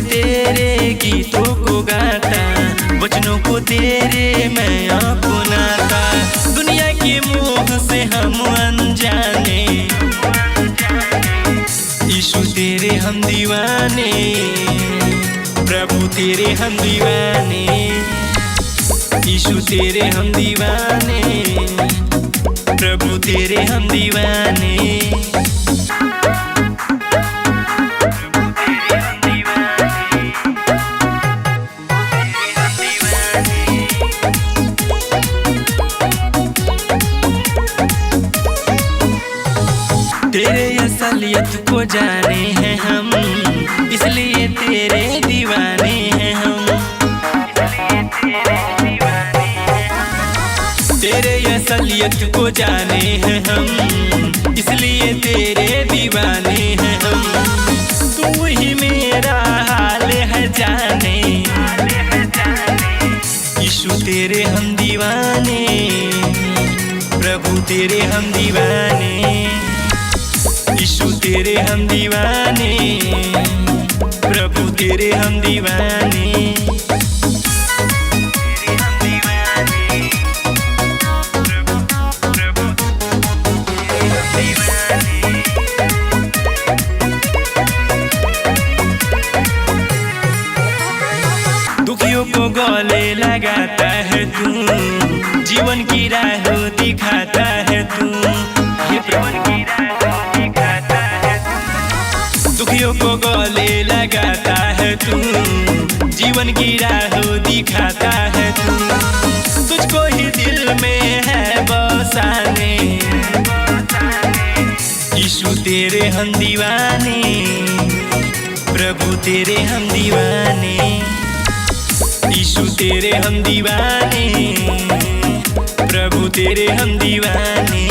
तेरे गीतों को गाता, वचनों को तेरे मैं अपनाता। दुनिया के मोह से हम अनजाने, यीशु तेरे हम दीवाने, प्रभु तेरे हम दीवाने, यीशु तेरे हम दीवाने, प्रभु तेरे हम दीवाने। तेरे असलियत को जाने हैं हम, इसलिए तेरे दीवाने हैं हम। तेरे असलियत को जाने हैं हम, इसलिए तेरे दीवाने हैं हम। तू ही मेरा हाल है जाने, यीशु तेरे हम दीवाने, प्रभु तेरे हम दीवाने, यीशु तेरे हम दीवाने, प्रभु तेरे हम दीवाने। दुखियों को गले लगाता है तू, जीवन की राह दिखाता है तू, ये जीवन की राह दिखाता है तू। दुखियों को गले लगाता है तू, जीवन की राह दिखाता है तू। तुझको ही दिल में है बसाने, यीशु तेरे हम दीवाने, प्रभु तेरे हम दीवाने, यीशु तेरे हम दीवाने, प्रभु तेरे हम दीवाने।